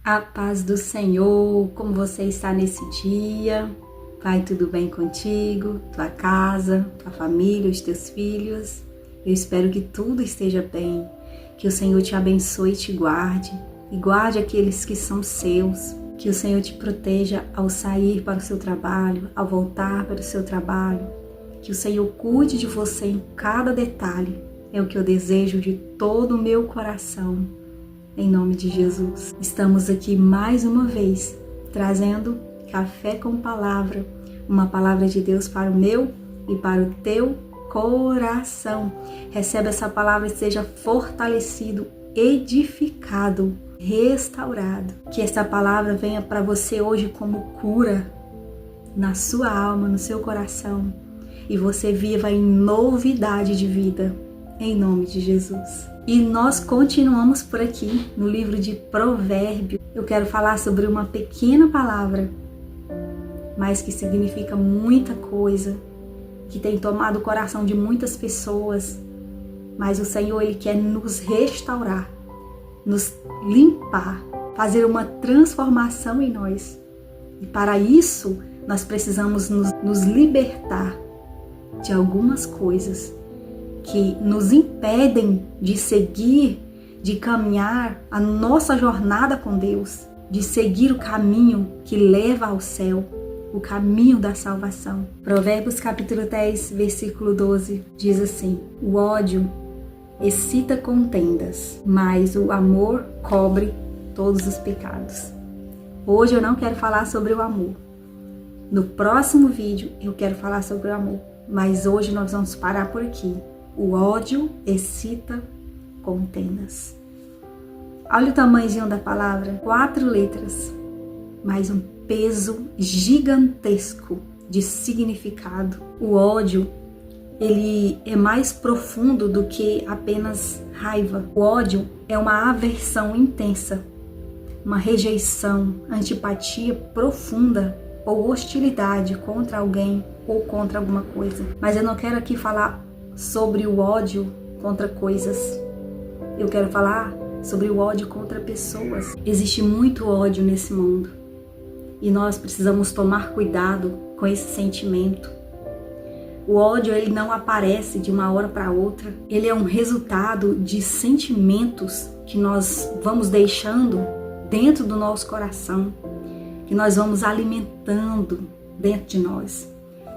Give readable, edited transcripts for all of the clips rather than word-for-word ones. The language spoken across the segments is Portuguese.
A paz do Senhor, como você está nesse dia? Vai tudo bem contigo, tua casa, tua família, os teus filhos? Eu espero que tudo esteja bem, que o Senhor te abençoe e te guarde, e guarde aqueles que são seus, que o Senhor te proteja ao sair para o seu trabalho, ao voltar para o seu trabalho, que o Senhor cuide de você em cada detalhe, é o que eu desejo de todo o meu coração. Em nome de Jesus. Estamos aqui mais uma vez, trazendo Café com Palavra, uma palavra de Deus para o meu e para o teu coração. Recebe essa palavra e seja fortalecido, edificado, restaurado. Que esta palavra venha para você hoje como cura na sua alma, no seu coração, e você viva em novidade de vida, em nome de Jesus. E nós continuamos por aqui no livro de Provérbios. Eu quero falar sobre uma pequena palavra, mas que significa muita coisa, que tem tomado o coração de muitas pessoas. Mas o Senhor, Ele quer nos restaurar, nos limpar, fazer uma transformação em nós. E para isso, nós precisamos nos libertar de algumas coisas que nos impedem de seguir, de caminhar a nossa jornada com Deus, de seguir o caminho que leva ao céu, o caminho da salvação. Provérbios capítulo 10, versículo 12, diz assim: o ódio excita contendas, mas o amor cobre todos os pecados. Hoje eu não quero falar sobre o amor. No próximo vídeo eu quero falar sobre o amor, mas hoje nós vamos parar por aqui. O ódio excita contendas. Olha o tamanhozinho da palavra, 4 letras, mas um peso gigantesco de significado. O ódio, ele é mais profundo do que apenas raiva. O ódio é uma aversão intensa, uma rejeição, antipatia profunda ou hostilidade contra alguém ou contra alguma coisa. Mas eu não quero aqui falar sobre o ódio contra coisas. Eu quero falar sobre o ódio contra pessoas. Existe muito ódio nesse mundo e nós precisamos tomar cuidado com esse sentimento. O ódio, ele não aparece de uma hora para outra. Ele é um resultado de sentimentos que nós vamos deixando dentro do nosso coração, que nós vamos alimentando dentro de nós.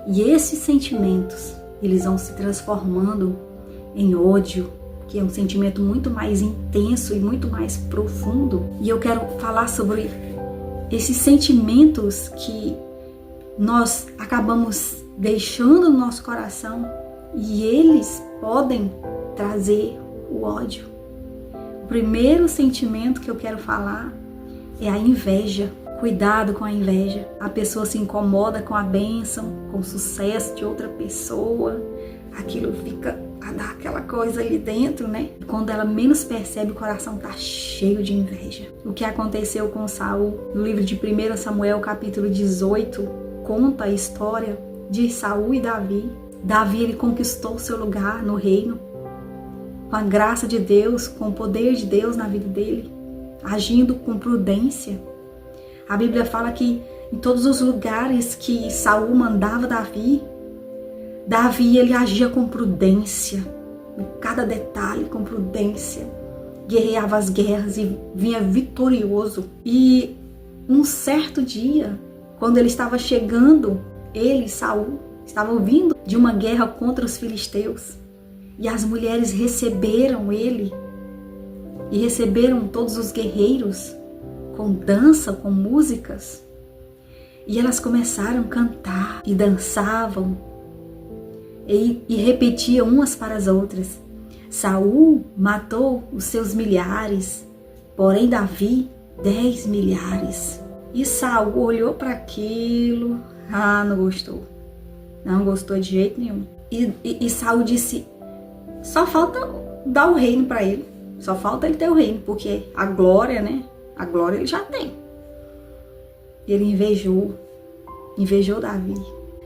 E esses sentimentos, eles vão se transformando em ódio, que é um sentimento muito mais intenso e muito mais profundo. E eu quero falar sobre esses sentimentos que nós acabamos deixando no nosso coração e eles podem trazer o ódio. O primeiro sentimento que eu quero falar é a inveja. Cuidado com a inveja. A pessoa se incomoda com a bênção, com o sucesso de outra pessoa. Aquilo fica a dar aquela coisa ali dentro, né? Quando ela menos percebe, o coração tá cheio de inveja. O que aconteceu com Saul? No livro de 1 Samuel, capítulo 18, conta a história de Saul e Davi. Davi, ele conquistou o seu lugar no reino, com a graça de Deus, com o poder de Deus na vida dele, agindo com prudência. A Bíblia fala que em todos os lugares que Saul mandava Davi, ele agia com prudência, em cada detalhe com prudência, guerreava as guerras e vinha vitorioso. E um certo dia, quando ele estava chegando, Saul, estavam vindo de uma guerra contra os filisteus, e as mulheres receberam ele, e receberam todos os guerreiros, com dança, com músicas, e elas começaram a cantar e dançavam e repetiam umas para as outras: Saul matou os seus milhares, porém Davi 10 milhares. E Saul olhou para aquilo, não gostou de jeito nenhum. E Saul disse: só falta dar o reino para ele, só falta ele ter o reino, porque a glória, né? A glória ele já tem. Ele invejou Davi.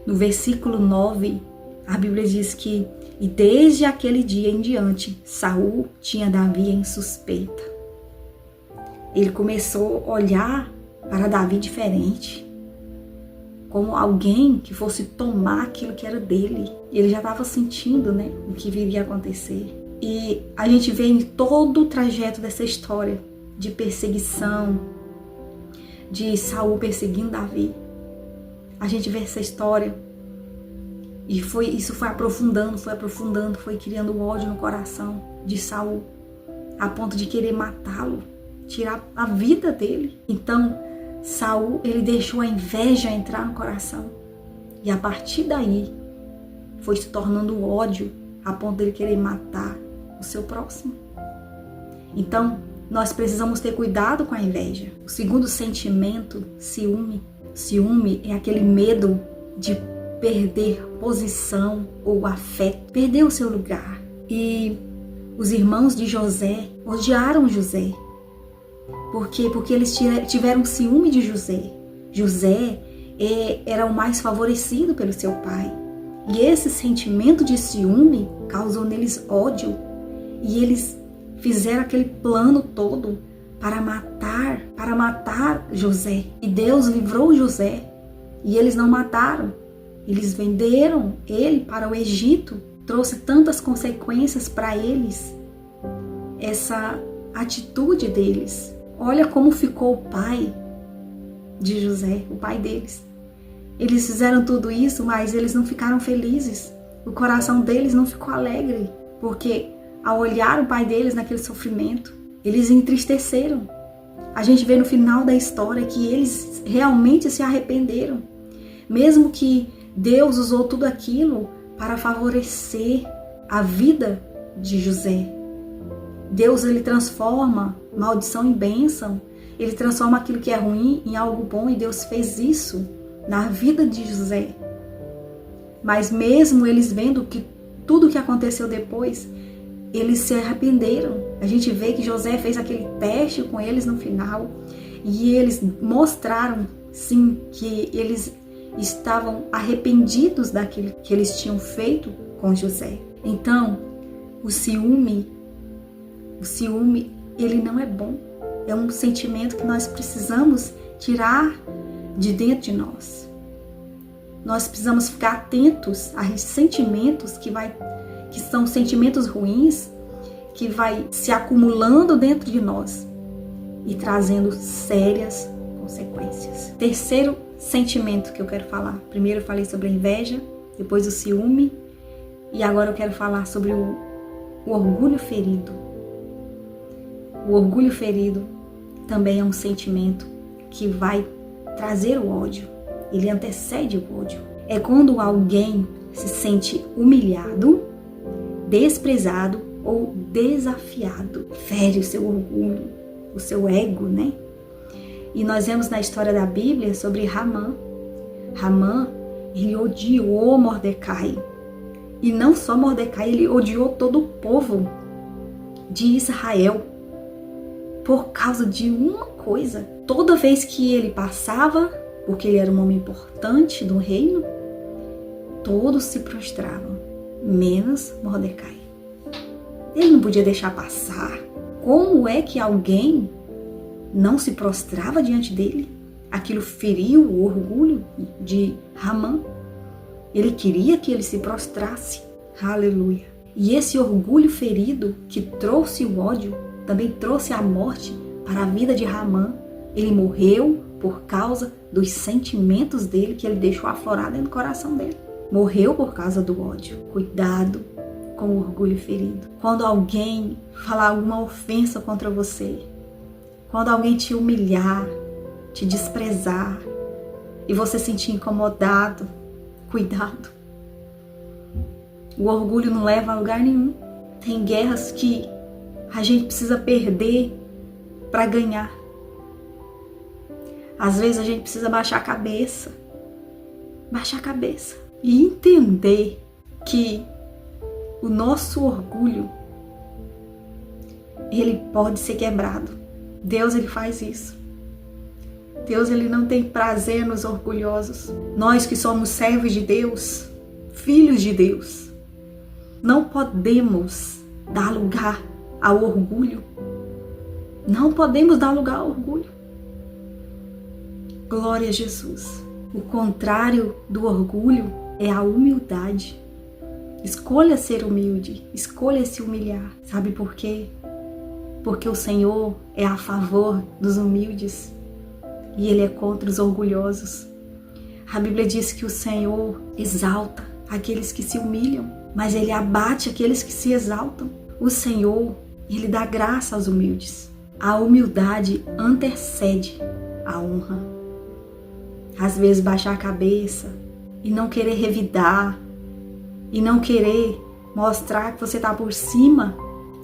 No versículo 9, a Bíblia diz que e desde aquele dia em diante, Saul tinha Davi em suspeita. ele começou a olhar para Davi diferente, como alguém que fosse tomar aquilo que era dele. Ele já estava sentindo, né, o que viria a acontecer. E a gente vê em todo o trajeto dessa história de perseguição, de Saul perseguindo Davi. A gente vê essa história e isso foi aprofundando, foi criando ódio no coração de Saul, a ponto de querer matá-lo, tirar a vida dele. Então, Saul, ele deixou a inveja entrar no coração. E a partir daí, foi se tornando ódio, a ponto de ele querer matar o seu próximo. Então, nós precisamos ter cuidado com a inveja. O segundo sentimento, ciúme. Ciúme é aquele medo de perder posição ou afeto, perder o seu lugar. E os irmãos de José odiaram José. Por quê? Porque eles tiveram ciúme de José. José era o mais favorecido pelo seu pai. E esse sentimento de ciúme causou neles ódio. E eles fizeram aquele plano todo para matar José. E Deus livrou José. E eles não mataram. Eles venderam ele para o Egito. Trouxe tantas consequências para eles. Essa atitude deles. Olha como ficou o pai de José, o pai deles. Eles fizeram tudo isso, mas eles não ficaram felizes. O coração deles não ficou alegre, porque ao olhar o pai deles naquele sofrimento, eles entristeceram. A gente vê no final da história que eles realmente se arrependeram. Mesmo que Deus usou tudo aquilo para favorecer a vida de José. Deus, ele transforma maldição em bênção. Ele transforma aquilo que é ruim em algo bom, e Deus fez isso na vida de José. Mas mesmo eles vendo que tudo o que aconteceu depois, eles se arrependeram. A gente vê que José fez aquele teste com eles no final, e eles mostraram, sim, que eles estavam arrependidos daquilo que eles tinham feito com José. Então, o ciúme, ele não é bom. É um sentimento que nós precisamos tirar de dentro de nós. Nós precisamos ficar atentos a sentimentos que são sentimentos ruins, que vai se acumulando dentro de nós e trazendo sérias consequências. Terceiro sentimento que eu quero falar. Primeiro eu falei sobre a inveja, depois o ciúme, e agora eu quero falar sobre o orgulho ferido. O orgulho ferido também é um sentimento que vai trazer o ódio. Ele antecede o ódio. É quando alguém se sente humilhado, desprezado ou desafiado. Fere o seu orgulho, o seu ego, né? E nós vemos na história da Bíblia sobre Ramã. Ramã, ele odiou Mordecai. E não só Mordecai, ele odiou todo o povo de Israel. Por causa de uma coisa. Toda vez que ele passava, porque ele era um homem importante do reino, todos se prostravam, menos Mordecai. Ele não podia deixar passar. Como é que alguém não se prostrava diante dele? Aquilo feriu o orgulho de Ramã. Ele queria que ele se prostrasse. Aleluia. E esse orgulho ferido que trouxe o ódio, também trouxe a morte para a vida de Ramã. Ele morreu por causa dos sentimentos dele que ele deixou aflorar dentro do coração dele. Morreu por causa do ódio. Cuidado com o orgulho ferido. Quando alguém falar alguma ofensa contra você, quando alguém te humilhar, te desprezar e você se sentir incomodado, cuidado. O orgulho não leva a lugar nenhum. Tem guerras que a gente precisa perder para ganhar. Às vezes a gente precisa baixar a cabeça. Baixar a cabeça. E entender que o nosso orgulho, ele pode ser quebrado. Deus, ele faz isso. Deus, ele não tem prazer nos orgulhosos. Nós que somos servos de Deus, filhos de Deus, não podemos dar lugar ao orgulho. Não podemos dar lugar ao orgulho. Glória a Jesus. O contrário do orgulho é a humildade. Escolha ser humilde, escolha se humilhar. Sabe por quê? Porque o Senhor é a favor dos humildes e Ele é contra os orgulhosos. A Bíblia diz que o Senhor exalta aqueles que se humilham, mas Ele abate aqueles que se exaltam. O Senhor, Ele dá graça aos humildes. A humildade antecede a honra. Às vezes baixar a cabeça e não querer revidar, e não querer mostrar que você está por cima,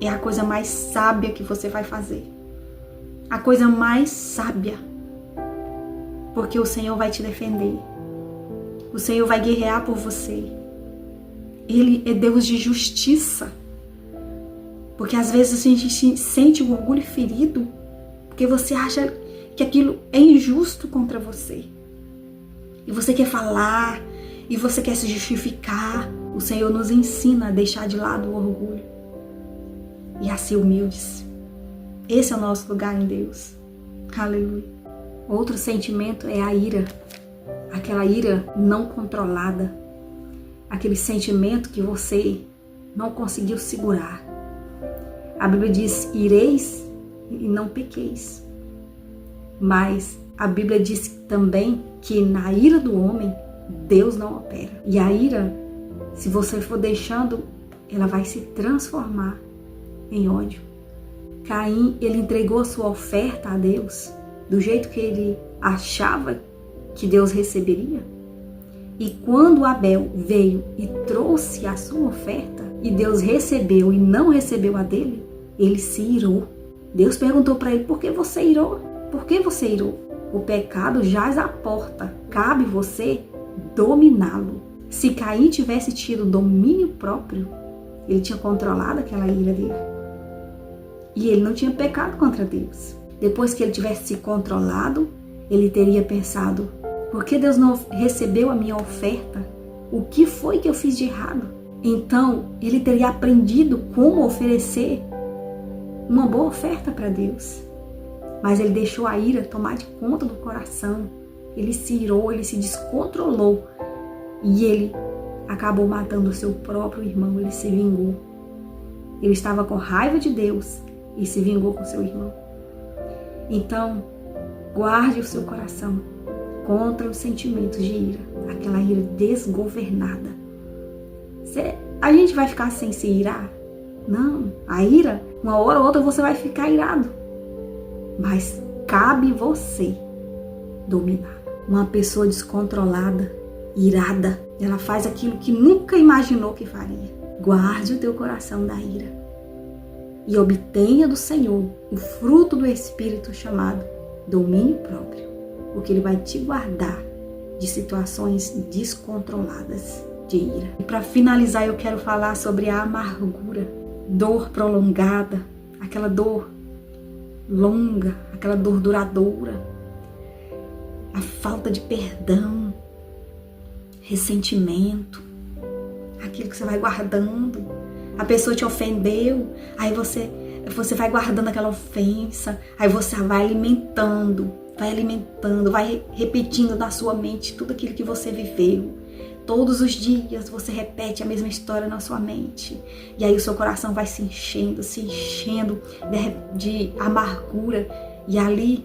é a coisa mais sábia que você vai fazer. A coisa mais sábia. Porque o Senhor vai te defender. O Senhor vai guerrear por você. Ele é Deus de justiça. Porque às vezes a gente sente o orgulho ferido, porque você acha que aquilo é injusto contra você. E você quer falar, e você quer se justificar. O Senhor nos ensina a deixar de lado o orgulho e a ser humildes. Esse é o nosso lugar em Deus. Aleluia. Outro sentimento é a ira. Aquela ira não controlada. Aquele sentimento que você não conseguiu segurar. A Bíblia diz: ireis e não pequeis. Mas a Bíblia diz também que na ira do homem, Deus não opera. E a ira, se você for deixando, ela vai se transformar em ódio. Caim, ele entregou a sua oferta a Deus do jeito que ele achava que Deus receberia. E quando Abel veio e trouxe a sua oferta, e Deus recebeu e não recebeu a dele, ele se irou. Deus perguntou para ele: por que você irou? Por que você irou? O pecado jaz à porta. Cabe você dominá-lo. Se Caim tivesse tido domínio próprio, ele tinha controlado aquela ira dele. E ele não tinha pecado contra Deus. Depois que ele tivesse se controlado, ele teria pensado: por que Deus não recebeu a minha oferta? O que foi que eu fiz de errado? Então, ele teria aprendido como oferecer uma boa oferta para Deus. Mas ele deixou a ira tomar de conta do coração. Ele se irou, ele se descontrolou. E ele acabou matando o seu próprio irmão, ele se vingou. Ele estava com raiva de Deus e se vingou com seu irmão. Então, guarde o seu coração contra os sentimentos de ira, aquela ira desgovernada. A gente vai ficar sem se irar? Não, a ira, uma hora ou outra você vai ficar irado. Mas cabe você dominar. Uma pessoa descontrolada, irada, ela faz aquilo que nunca imaginou que faria. Guarde o teu coração da ira e obtenha do Senhor o fruto do Espírito chamado domínio próprio, porque Ele vai te guardar de situações descontroladas de ira. E para finalizar, eu quero falar sobre a amargura, dor prolongada, aquela dor longa, aquela dor duradoura, a falta de perdão, ressentimento, aquilo que você vai guardando. A pessoa te ofendeu, aí você vai guardando aquela ofensa, aí você vai alimentando, vai repetindo na sua mente tudo aquilo que você viveu. Todos os dias você repete a mesma história na sua mente. E aí o seu coração vai se enchendo de amargura. E ali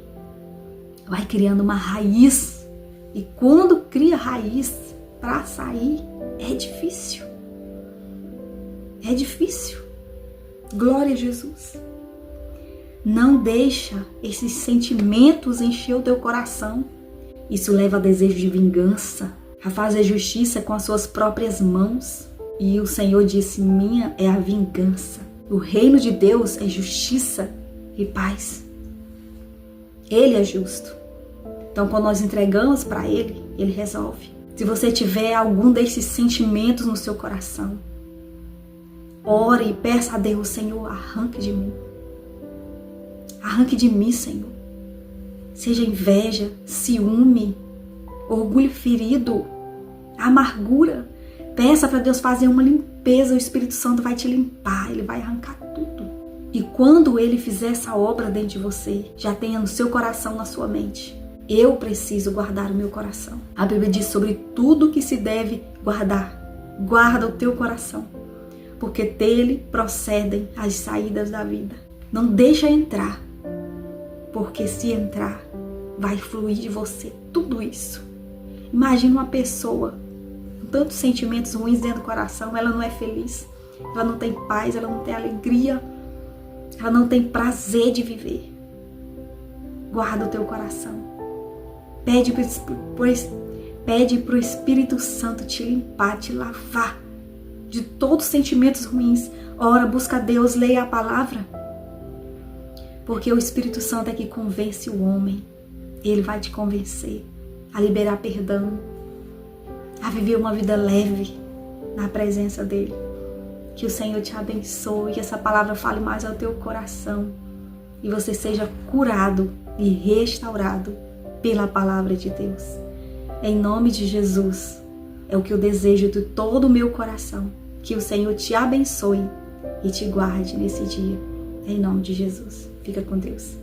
vai criando uma raiz. E quando cria raiz, para sair é difícil. É difícil. Glória a Jesus. Não deixa esses sentimentos encher o teu coração. Isso leva a desejo de vingança, a fazer justiça com as suas próprias mãos. E o Senhor disse: minha é a vingança. O reino de Deus é justiça e paz. Ele é justo. Então, quando nós entregamos para Ele, Ele resolve. Se você tiver algum desses sentimentos no seu coração, ore e peça a Deus: Senhor, arranque de mim. Arranque de mim, Senhor. Seja inveja, ciúme, orgulho ferido, amargura. Peça para Deus fazer uma limpeza. O Espírito Santo vai te limpar. Ele vai arrancar tudo. E quando Ele fizer essa obra dentro de você, já tenha no seu coração, na sua mente: eu preciso guardar o meu coração. A Bíblia diz sobre tudo que se deve guardar. Guarda o teu coração, porque dele procedem as saídas da vida. Não deixa entrar, porque se entrar, vai fluir de você tudo isso. Imagina uma pessoa com tantos sentimentos ruins dentro do coração, ela não é feliz, ela não tem paz, ela não tem alegria, ela não tem prazer de viver. Guarda o teu coração. Pede para o Espírito Santo te limpar, te lavar de todos os sentimentos ruins. Ora, busca Deus, leia a palavra. Porque o Espírito Santo é que convence o homem. Ele vai te convencer a liberar perdão, a viver uma vida leve na presença dele. Que o Senhor te abençoe, que essa palavra fale mais ao teu coração e você seja curado e restaurado pela palavra de Deus. Em nome de Jesus, é o que eu desejo de todo o meu coração. Que o Senhor te abençoe e te guarde nesse dia. Em nome de Jesus. Fica com Deus.